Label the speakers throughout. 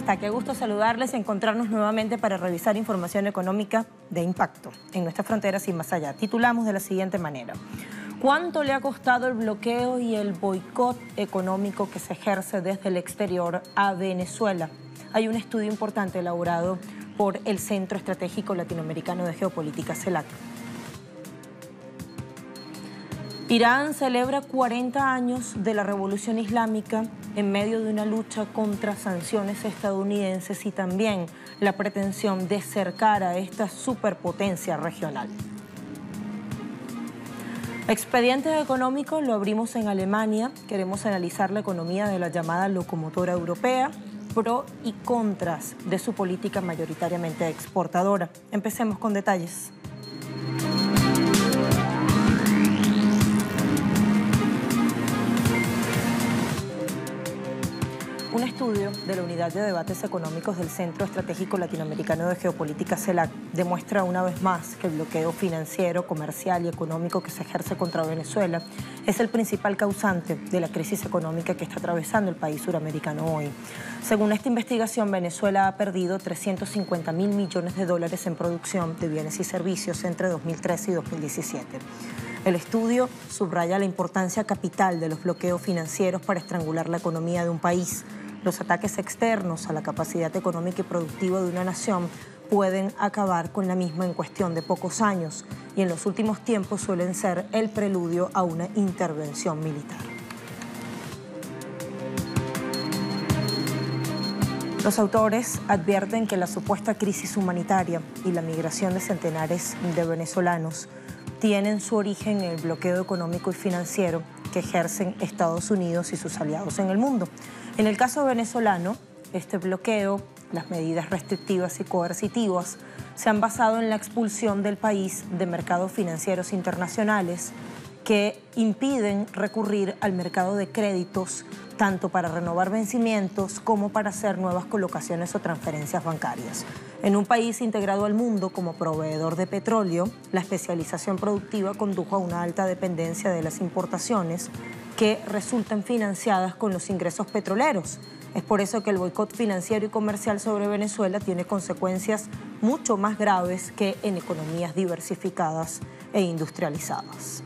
Speaker 1: está? Qué gusto saludarles y encontrarnos nuevamente para revisar información económica de impacto en nuestras fronteras y más allá. Titulamos de la siguiente manera: ¿cuánto le ha costado el bloqueo y el boicot económico que se ejerce desde el exterior a Venezuela? Hay un estudio importante elaborado por el Centro Estratégico Latinoamericano de Geopolítica, CELAC. Irán celebra 40 años de la Revolución Islámica en medio de una lucha contra sanciones estadounidenses y también la pretensión de cercar a esta superpotencia regional. Expedientes económicos lo abrimos en Alemania. Queremos analizar la economía de la llamada locomotora europea, pro y contras de su política mayoritariamente exportadora. Empecemos con detalles. Un estudio de la Unidad de Debates Económicos del Centro Estratégico Latinoamericano de Geopolítica, CELAC, demuestra una vez más que el bloqueo financiero, comercial y económico que se ejerce contra Venezuela es el principal causante de la crisis económica que está atravesando el país suramericano hoy. Según esta investigación, Venezuela ha perdido 350.000 millones de dólares en producción de bienes y servicios entre 2013 y 2017. El estudio subraya la importancia capital de los bloqueos financieros para estrangular la economía de un país. Los ataques externos a la capacidad económica y productiva de una nación pueden acabar con la misma en cuestión de pocos años y en los últimos tiempos suelen ser el preludio a una intervención militar. Los autores advierten que la supuesta crisis humanitaria y la migración de centenares de venezolanos tienen su origen en el bloqueo económico y financiero que ejercen Estados Unidos y sus aliados en el mundo. En el caso venezolano, este bloqueo, las medidas restrictivas y coercitivas se han basado en la expulsión del país de mercados financieros internacionales que impiden recurrir al mercado de créditos tanto para renovar vencimientos como para hacer nuevas colocaciones o transferencias bancarias. En un país integrado al mundo como proveedor de petróleo, la especialización productiva condujo a una alta dependencia de las importaciones que resultan financiadas con los ingresos petroleros. Es por eso que el boicot financiero y comercial sobre Venezuela tiene consecuencias mucho más graves que en economías diversificadas e industrializadas.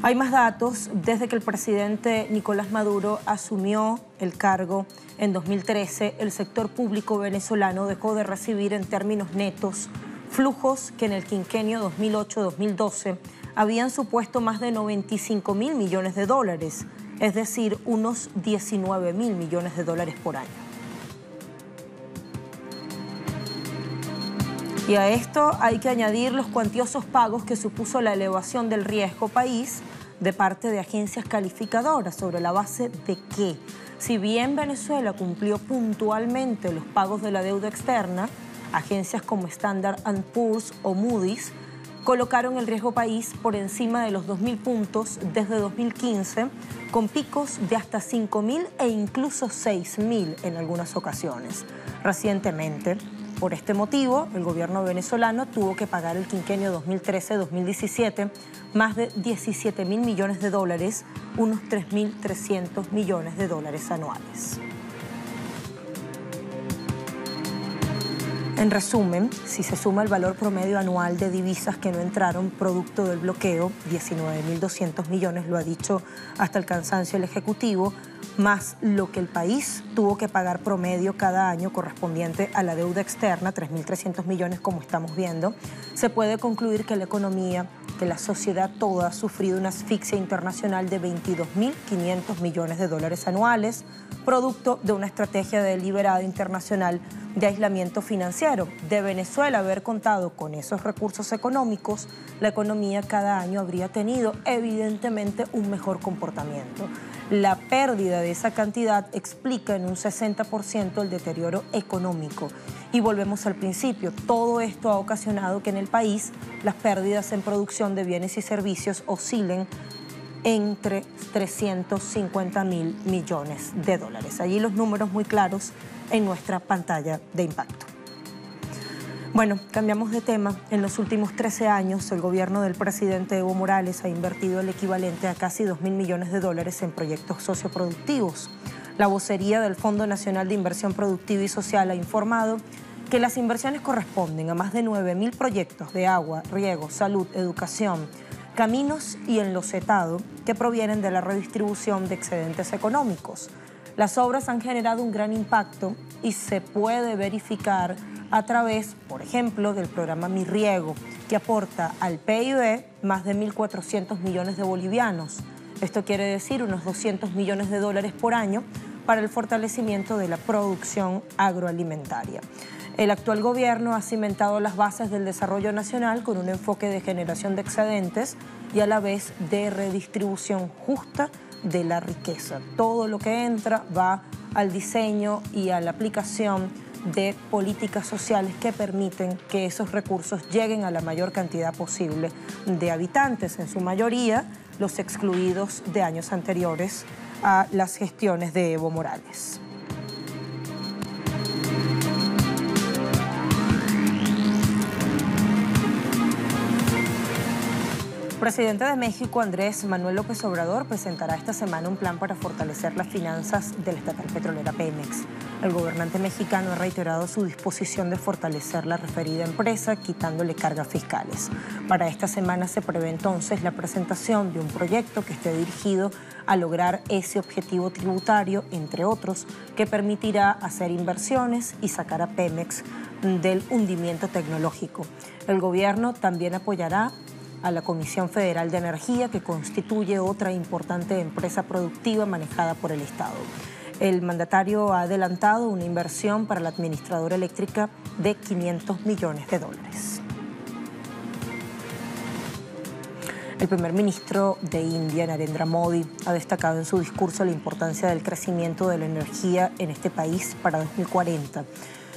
Speaker 1: Hay más datos. Desde que el presidente Nicolás Maduro asumió el cargo en 2013, el sector público venezolano dejó de recibir en términos netos flujos que en el quinquenio 2008-2012 habían supuesto más de 95.000 millones de dólares, es decir, unos 19.000 millones de dólares por año. Y a esto hay que añadir los cuantiosos pagos que supuso la elevación del riesgo país de parte de agencias calificadoras. ¿Sobre la base de qué? Si bien Venezuela cumplió puntualmente los pagos de la deuda externa, agencias como Standard & Poor's o Moody's colocaron el riesgo país por encima de los 2.000 puntos desde 2015, con picos de hasta 5.000 e incluso 6.000 en algunas ocasiones. Recientemente, por este motivo, el gobierno venezolano tuvo que pagar el quinquenio 2013-2017 más de 17.000 millones de dólares, unos 3.300 millones de dólares anuales. En resumen, si se suma el valor promedio anual de divisas que no entraron producto del bloqueo, 19.200 millones, lo ha dicho hasta el cansancio el Ejecutivo, más lo que el país tuvo que pagar promedio cada año correspondiente a la deuda externa, 3.300 millones como estamos viendo, se puede concluir que la economía, que la sociedad toda ha sufrido una asfixia internacional de 22.500 millones de dólares anuales, producto de una estrategia deliberada internacional de aislamiento financiero. De Venezuela haber contado con esos recursos económicos, la economía cada año habría tenido evidentemente un mejor comportamiento. La pérdida de esa cantidad explica en un 60% el deterioro económico. Y volvemos al principio, todo esto ha ocasionado que en el país las pérdidas en producción de bienes y servicios oscilen entre 350.000 millones de dólares. Allí los números muy claros en nuestra pantalla de impacto. Bueno, cambiamos de tema. En los últimos 13 años, el gobierno del presidente Evo Morales ha invertido el equivalente a casi 2.000 millones de dólares en proyectos socioproductivos. La vocería del Fondo Nacional de Inversión Productiva y Social ha informado que las inversiones corresponden a más de 9.000 proyectos de agua, riego, salud, educación, caminos y enlocetado que provienen de la redistribución de excedentes económicos. Las obras han generado un gran impacto y se puede verificar a través, por ejemplo, del programa Mi Riego, que aporta al PIB más de 1.400 millones de bolivianos. Esto quiere decir unos 200 millones de dólares por año para el fortalecimiento de la producción agroalimentaria. El actual gobierno ha cimentado las bases del desarrollo nacional con un enfoque de generación de excedentes y a la vez de redistribución justa de la riqueza. Todo lo que entra va al diseño y a la aplicación de políticas sociales que permiten que esos recursos lleguen a la mayor cantidad posible de habitantes, en su mayoría los excluidos de años anteriores a las gestiones de Evo Morales. El presidente de México, Andrés Manuel López Obrador, presentará esta semana un plan para fortalecer las finanzas de la estatal petrolera Pemex. El gobernante mexicano ha reiterado su disposición de fortalecer la referida empresa, quitándole cargas fiscales. Para esta semana se prevé entonces la presentación de un proyecto que esté dirigido a lograr ese objetivo tributario, entre otros, que permitirá hacer inversiones y sacar a Pemex del hundimiento tecnológico. El gobierno también apoyará a la Comisión Federal de Energía, que constituye otra importante empresa productiva manejada por el Estado. El mandatario ha adelantado una inversión para la administradora eléctrica de 500 millones de dólares. El primer ministro de India, Narendra Modi, ha destacado en su discurso la importancia del crecimiento de la energía en este país para 2040.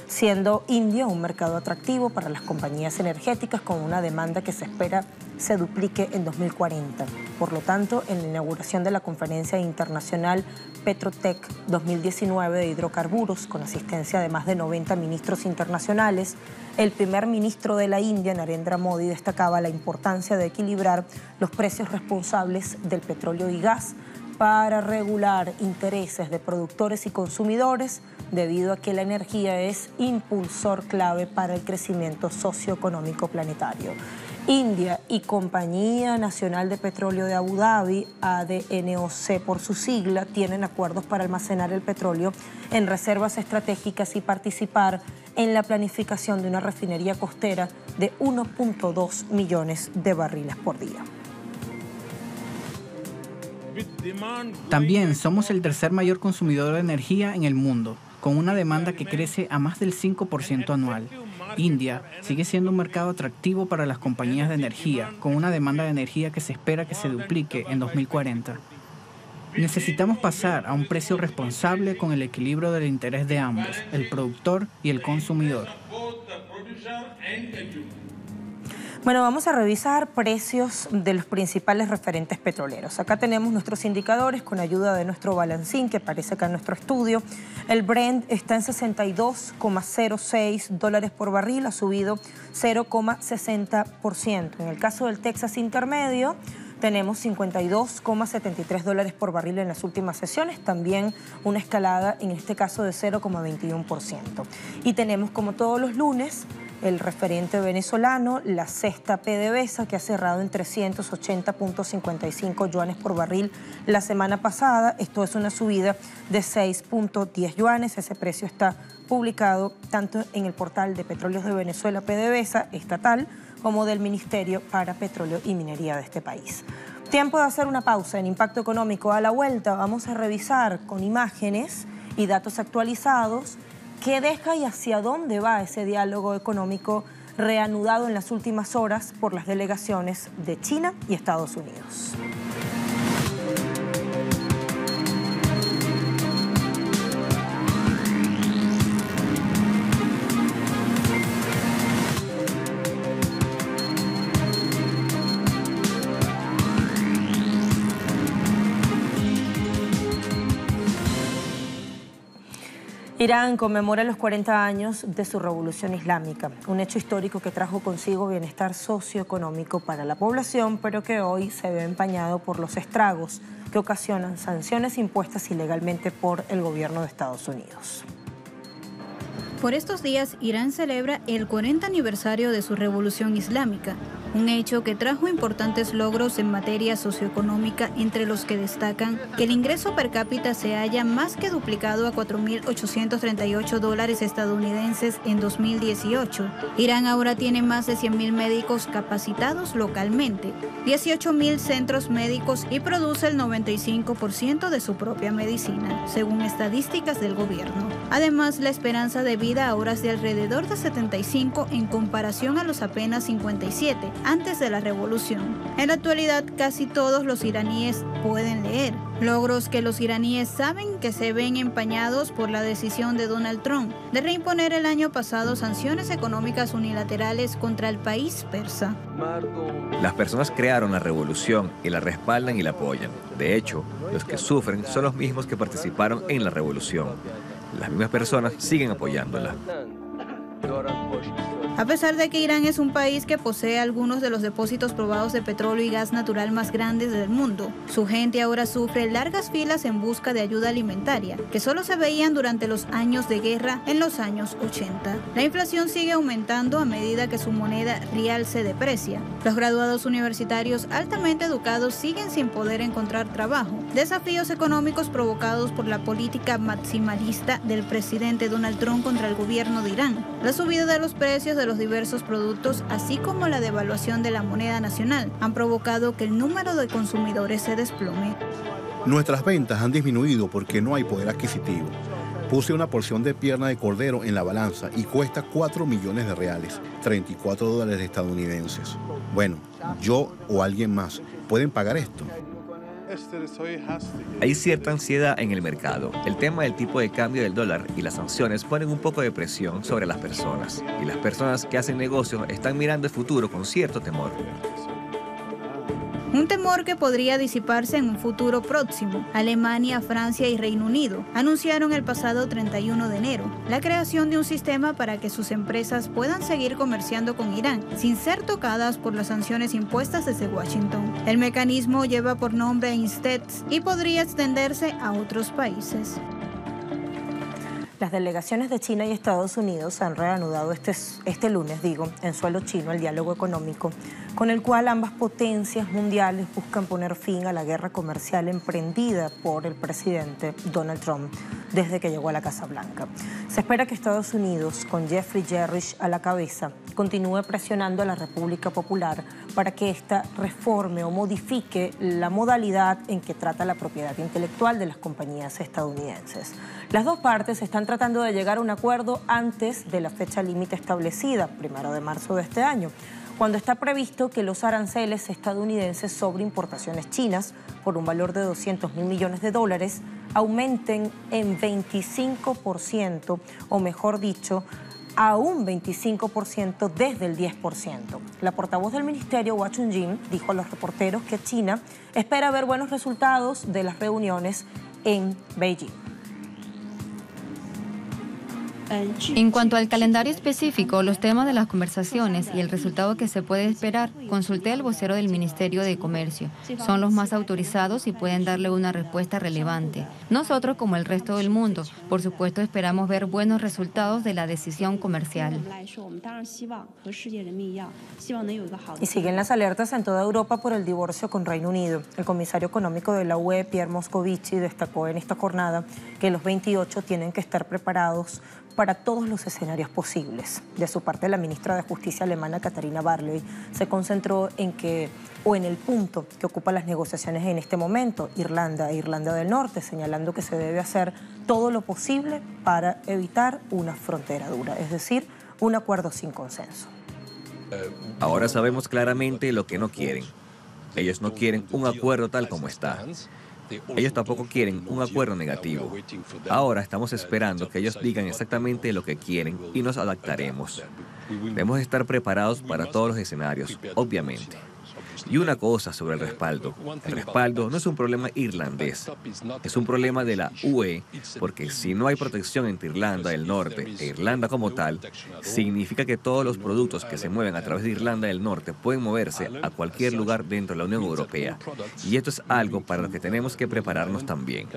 Speaker 1: Siendo India un mercado atractivo para las compañías energéticas con una demanda que se espera se duplique en 2040. Por lo tanto, en la inauguración de la Conferencia Internacional Petrotech 2019 de hidrocarburos, con asistencia de más de 90 ministros internacionales, el primer ministro de la India, Narendra Modi, destacaba la importancia de equilibrar los precios responsables del petróleo y gas para regular intereses de productores y consumidores, debido a que la energía es impulsor clave para el crecimiento socioeconómico planetario. India y Compañía Nacional de Petróleo de Abu Dhabi, ADNOC por su sigla, tienen acuerdos para almacenar el petróleo en reservas estratégicas y participar en la planificación de una refinería costera de 1.2 millones de barriles por día.
Speaker 2: También somos el tercer mayor consumidor de energía en el mundo, con una demanda que crece a más del 5% anual. India sigue siendo un mercado atractivo para las compañías de energía, con una demanda de energía que se espera que se duplique en 2040. Necesitamos pasar a un precio responsable con el equilibrio del interés de ambos, el productor y el consumidor.
Speaker 1: Bueno, vamos a revisar precios de los principales referentes petroleros. Acá tenemos nuestros indicadores con ayuda de nuestro balancín que aparece acá en nuestro estudio. El Brent está en 62,06 dólares por barril, ha subido 0,60%. En el caso del Texas Intermedio, tenemos 52,73 dólares por barril en las últimas sesiones, también una escalada en este caso de 0,21%. Y tenemos, como todos los lunes, el referente venezolano, la cesta PDVSA, que ha cerrado en 380.55 yuanes por barril la semana pasada. Esto es una subida de 6.10 yuanes. Ese precio está publicado tanto en el portal de Petróleos de Venezuela, PDVSA, estatal, como del Ministerio para Petróleo y Minería de este país. Tiempo de hacer una pausa en Impacto Económico. A la vuelta vamos a revisar con imágenes y datos actualizados qué deja y hacia dónde va ese diálogo económico reanudado en las últimas horas por las delegaciones de China y Estados Unidos. Irán conmemora los 40 años de su revolución islámica, un hecho histórico que trajo consigo bienestar socioeconómico para la población, pero que hoy se ve empañado por los estragos que ocasionan sanciones impuestas ilegalmente por el gobierno de Estados Unidos.
Speaker 3: Por estos días, Irán celebra el 40 aniversario de su revolución islámica, un hecho que trajo importantes logros en materia socioeconómica, entre los que destacan que el ingreso per cápita se haya más que duplicado a $4.838 estadounidenses en 2018. Irán ahora tiene más de 100.000 médicos capacitados localmente, 18.000 centros médicos y produce el 95% de su propia medicina, según estadísticas del gobierno. Además, la esperanza de vida ahora es de alrededor de 75 en comparación a los apenas 57 antes de la revolución. En la actualidad, casi todos los iraníes pueden leer, logros que los iraníes saben que se ven empañados por la decisión de Donald Trump de reimponer el año pasado sanciones económicas unilaterales contra el país persa.
Speaker 4: Las personas crearon la revolución y la respaldan y la apoyan. De hecho, los que sufren son los mismos que participaron en la revolución. Las mismas personas siguen apoyándola.
Speaker 3: A pesar de que Irán es un país que posee algunos de los depósitos probados de petróleo y gas natural más grandes del mundo, su gente ahora sufre largas filas en busca de ayuda alimentaria, que solo se veían durante los años de guerra en los años 80. La inflación sigue aumentando a medida que su moneda rial se deprecia. Los graduados universitarios altamente educados siguen sin poder encontrar trabajo. Desafíos económicos provocados por la política maximalista del presidente Donald Trump contra el gobierno de Irán. La subida de los precios de los diversos productos, así como la devaluación de la moneda nacional, han provocado que el número de consumidores se desplome.
Speaker 5: Nuestras ventas han disminuido porque no hay poder adquisitivo. Puse una porción de pierna de cordero en la balanza y cuesta 4 millones de reales, $34 estadounidenses. Bueno, yo o alguien más pueden pagar esto.
Speaker 4: Hay cierta ansiedad en el mercado. El tema del tipo de cambio del dólar y las sanciones ponen un poco de presión sobre las personas. Y las personas que hacen negocios están mirando el futuro con cierto temor.
Speaker 3: Un temor que podría disiparse en un futuro próximo. Alemania, Francia y Reino Unido anunciaron el pasado 31 de enero la creación de un sistema para que sus empresas puedan seguir comerciando con Irán sin ser tocadas por las sanciones impuestas desde Washington. El mecanismo lleva por nombre INSTEX y podría extenderse a otros países.
Speaker 1: Las delegaciones de China y Estados Unidos han reanudado este lunes, en suelo chino el diálogo económico, con el cual ambas potencias mundiales buscan poner fin a la guerra comercial emprendida por el presidente Donald Trump desde que llegó a la Casa Blanca. Se espera que Estados Unidos, con Jeffrey Gerrish a la cabeza, continúe presionando a la República Popular para que ésta reforme o modifique la modalidad en que trata la propiedad intelectual de las compañías estadounidenses. Las dos partes están tratando de llegar a un acuerdo antes de la fecha límite establecida, 1 de marzo de este año, cuando está previsto que los aranceles estadounidenses sobre importaciones chinas por un valor de 200.000 millones de dólares aumenten en 25%, o mejor dicho, a un 25% desde el 10%. La portavoz del ministerio, Hua Chunying, dijo a los reporteros que China espera ver buenos resultados de las reuniones en Beijing.
Speaker 6: En cuanto al calendario específico, los temas de las conversaciones y el resultado que se puede esperar, consulté al vocero del Ministerio de Comercio. Son los más autorizados y pueden darle una respuesta relevante. Nosotros, como el resto del mundo, por supuesto, esperamos ver buenos resultados de la decisión comercial.
Speaker 1: Y siguen las alertas en toda Europa por el divorcio con Reino Unido. El comisario económico de la UE, Pierre Moscovici, destacó en esta jornada que los 28 tienen que estar preparados para todos los escenarios posibles. De su parte, la ministra de Justicia alemana, Katharina Barley, se concentró en el punto que ocupa las negociaciones en este momento, Irlanda e Irlanda del Norte, señalando que se debe hacer todo lo posible para evitar una frontera dura, es decir, un acuerdo sin consenso.
Speaker 4: Ahora sabemos claramente lo que no quieren. Ellos no quieren un acuerdo tal como está. Ellos tampoco quieren un acuerdo negativo. Ahora estamos esperando que ellos digan exactamente lo que quieren y nos adaptaremos. Debemos estar preparados para todos los escenarios, obviamente. Y una cosa sobre el respaldo. El respaldo no es un problema irlandés, es un problema de la UE, porque si no hay protección entre Irlanda del Norte e Irlanda como tal, significa que todos los productos que se mueven a través de Irlanda del Norte pueden moverse a cualquier lugar dentro de la Unión Europea. Y esto es algo para lo que tenemos que prepararnos también.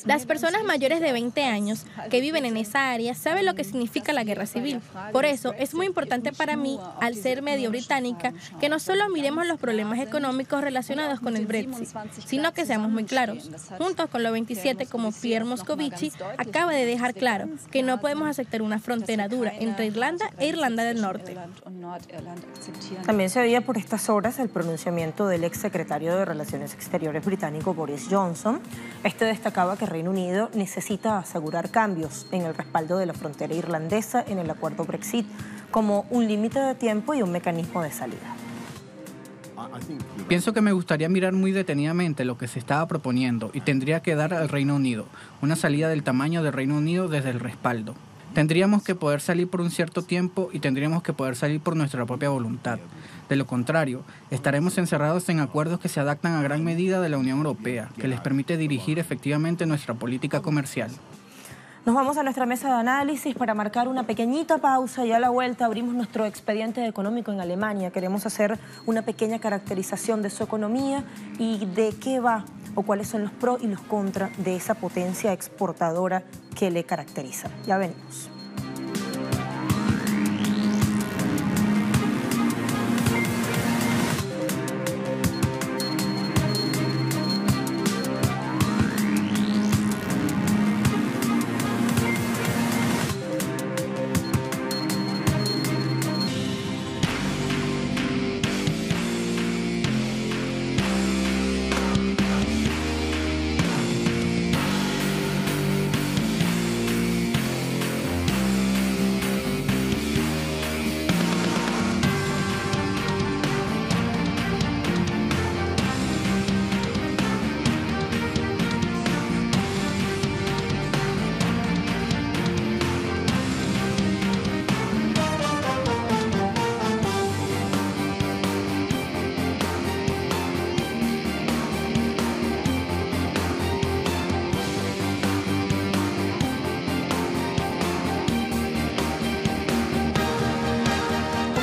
Speaker 7: Las personas mayores de 20 años que viven en esa área saben lo que significa la guerra civil. Por eso es muy importante para mí, al ser medio británica, que no solo miremos los problemas económicos relacionados con el Brexit, sino que seamos muy claros. Juntos con los 27, como Pierre Moscovici acaba de dejar claro, que no podemos aceptar una frontera dura entre Irlanda e Irlanda del Norte.
Speaker 1: También se veía por estas horas el pronunciamiento del exsecretario de Relaciones Exteriores británico Boris Johnson. Este destacaba que Reino Unido necesita asegurar cambios en el respaldo de la frontera irlandesa en el acuerdo Brexit como un límite de tiempo y un mecanismo de salida.
Speaker 2: Pienso que me gustaría mirar muy detenidamente lo que se estaba proponiendo y tendría que dar al Reino Unido una salida del tamaño del Reino Unido desde el respaldo. Tendríamos que poder salir por un cierto tiempo y tendríamos que poder salir por nuestra propia voluntad. De lo contrario, estaremos encerrados en acuerdos que se adaptan a gran medida de la Unión Europea, que les permite dirigir efectivamente nuestra política comercial.
Speaker 1: Nos vamos a nuestra mesa de análisis para marcar una pequeñita pausa y a la vuelta abrimos nuestro expediente económico en Alemania. Queremos hacer una pequeña caracterización de su economía y de qué va o cuáles son los pros y los contras de esa potencia exportadora que le caracteriza. Ya venimos.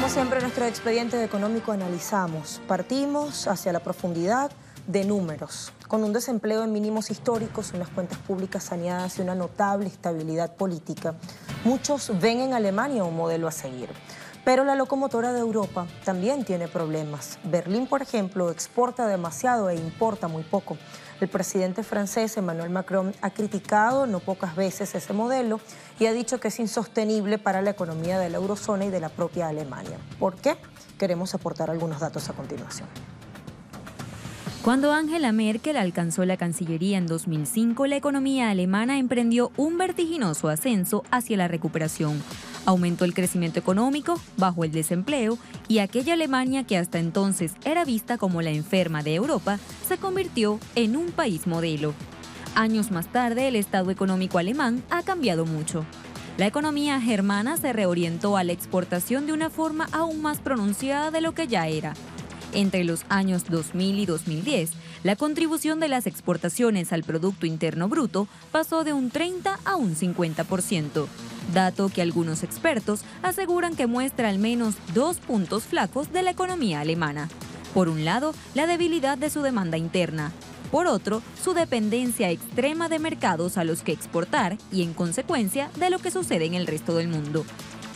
Speaker 1: Siempre en nuestro expediente económico analizamos, partimos hacia la profundidad de números, con un desempleo en mínimos históricos, unas cuentas públicas saneadas y una notable estabilidad política. Muchos ven en Alemania un modelo a seguir. Pero la locomotora de Europa también tiene problemas. Berlín, por ejemplo, exporta demasiado e importa muy poco. El presidente francés Emmanuel Macron ha criticado no pocas veces ese modelo y ha dicho que es insostenible para la economía de la eurozona y de la propia Alemania. ¿Por qué? Queremos aportar algunos datos a continuación.
Speaker 8: Cuando Angela Merkel alcanzó la Cancillería en 2005, la economía alemana emprendió un vertiginoso ascenso hacia la recuperación. Aumentó el crecimiento económico, bajó el desempleo y aquella Alemania que hasta entonces era vista como la enferma de Europa, se convirtió en un país modelo. Años más tarde, el estado económico alemán ha cambiado mucho. La economía germana se reorientó a la exportación de una forma aún más pronunciada de lo que ya era. Entre los años 2000 y 2010, la contribución de las exportaciones al Producto Interno Bruto pasó de un 30 a un 50%, dato que algunos expertos aseguran que muestra al menos dos puntos flacos de la economía alemana. Por un lado, la debilidad de su demanda interna. Por otro, su dependencia extrema de mercados a los que exportar y, en consecuencia, de lo que sucede en el resto del mundo.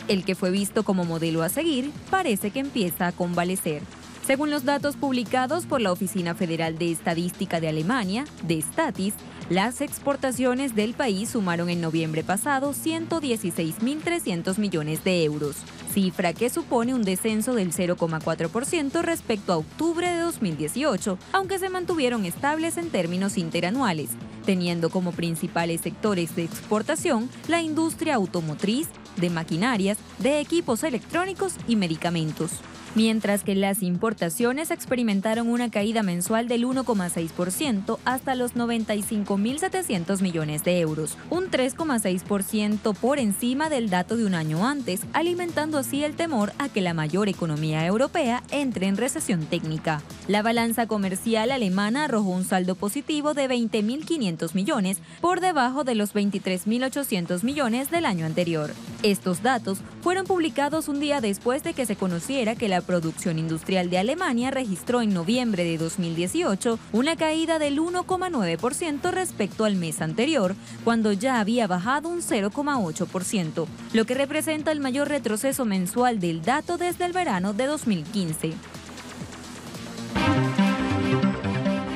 Speaker 8: El que fue visto como modelo a seguir parece que empieza a convalecer. Según los datos publicados por la Oficina Federal de Estadística de Alemania, Destatis, las exportaciones del país sumaron en noviembre pasado 116.300 millones de euros, cifra que supone un descenso del 0,4% respecto a octubre de 2018, aunque se mantuvieron estables en términos interanuales, teniendo como principales sectores de exportación la industria automotriz, de maquinarias, de equipos electrónicos y medicamentos. mientras que las importaciones experimentaron una caída mensual del 1,6% hasta los 95.700 millones de euros, un 3,6% por encima del dato de un año antes, alimentando así el temor a que la mayor economía europea entre en recesión técnica. La balanza comercial alemana arrojó un saldo positivo de 20.500 millones, por debajo de los 23.800 millones del año anterior. Estos datos fueron publicados un día después de que se conociera que la producción industrial de Alemania registró en noviembre de 2018 una caída del 1,9% respecto al mes anterior, cuando ya había bajado un 0,8%, lo que representa el mayor retroceso mensual del dato desde el verano de 2015.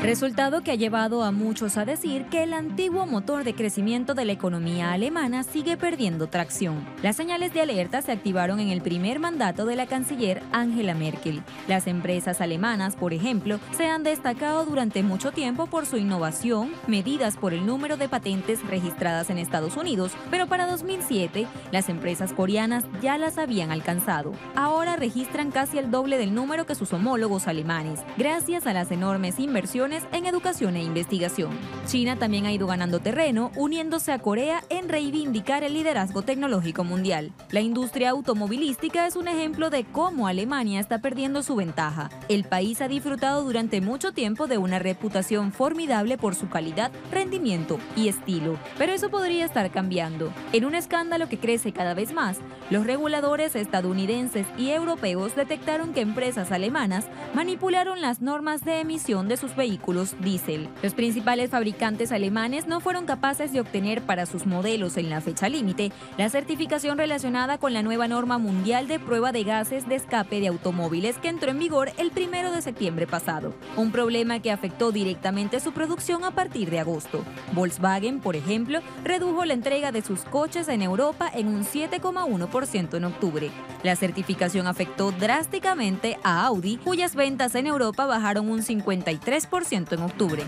Speaker 8: Resultado que ha llevado a muchos a decir que el antiguo motor de crecimiento de la economía alemana sigue perdiendo tracción. Las señales de alerta se activaron en el primer mandato de la canciller Angela Merkel. Las empresas alemanas, por ejemplo, se han destacado durante mucho tiempo por su innovación, medidas por el número de patentes registradas en Estados Unidos, pero para 2007 las empresas coreanas ya las habían alcanzado. Ahora registran casi el doble del número que sus homólogos alemanes, gracias a las enormes inversiones en educación e investigación. China también ha ido ganando terreno, uniéndose a Corea en reivindicar el liderazgo tecnológico mundial. La industria automovilística es un ejemplo de cómo Alemania está perdiendo su ventaja. El país ha disfrutado durante mucho tiempo de una reputación formidable por su calidad, rendimiento y estilo, pero eso podría estar cambiando. En un escándalo que crece cada vez más, los reguladores estadounidenses y europeos detectaron que empresas alemanas manipularon las normas de emisión de sus vehículos diésel. Los principales fabricantes alemanes no fueron capaces de obtener para sus modelos en la fecha límite la certificación relacionada con la nueva norma mundial de prueba de gases de escape de automóviles que entró en vigor el 1 de septiembre pasado, un problema que afectó directamente su producción a partir de agosto. Volkswagen, por ejemplo, redujo la entrega de sus coches en Europa en un 7,1% en octubre. La certificación afectó drásticamente a Audi, cuyas ventas en Europa bajaron un 53% en octubre.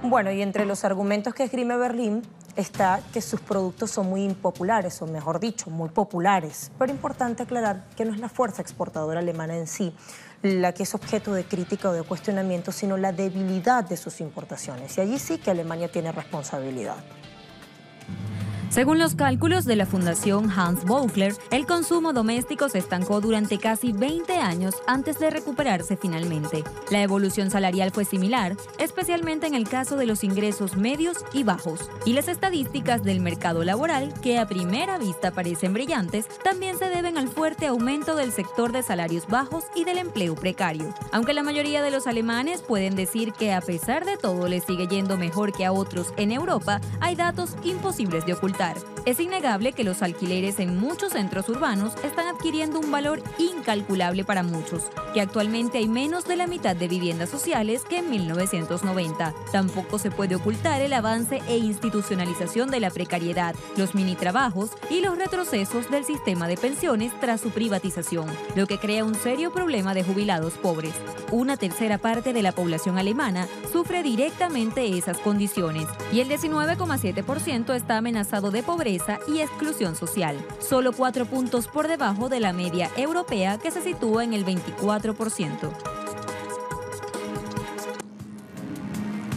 Speaker 1: Bueno, y entre los argumentos que esgrime Berlín está que sus productos son muy impopulares, o mejor dicho, muy populares. Pero importante aclarar que no es la fuerza exportadora alemana en sí la que es objeto de crítica o de cuestionamiento, sino la debilidad de sus importaciones. Y allí sí que Alemania tiene responsabilidad.
Speaker 8: Según los cálculos de la Fundación Hans Böckler, el consumo doméstico se estancó durante casi 20 años antes de recuperarse finalmente. La evolución salarial fue similar, especialmente en el caso de los ingresos medios y bajos. Y las estadísticas del mercado laboral, que a primera vista parecen brillantes, también se deben al fuerte aumento del sector de salarios bajos y del empleo precario. Aunque la mayoría de los alemanes pueden decir que a pesar de todo les sigue yendo mejor que a otros en Europa, hay datos imposibles de ocultar. Es innegable que los alquileres en muchos centros urbanos están adquiriendo un valor incalculable para muchos, que actualmente hay menos de la mitad de viviendas sociales que en 1990. Tampoco se puede ocultar el avance e institucionalización de la precariedad, los minitrabajos y los retrocesos del sistema de pensiones tras su privatización, lo que crea un serio problema de jubilados pobres. Una tercera parte de la población alemana sufre directamente esas condiciones y el 19,7% está amenazado de pobreza y exclusión social, solo 4 puntos por debajo de la media europea que se sitúa en el 24%.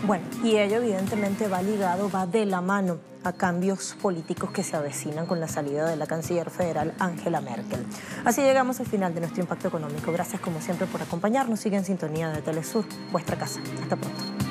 Speaker 1: Bueno, y ello evidentemente va ligado, va de la mano a cambios políticos que se avecinan con la salida de la canciller federal Angela Merkel. Así llegamos al final de nuestro Impacto Económico. Gracias como siempre por acompañarnos. Sigue en sintonía de Telesur, vuestra casa. Hasta pronto.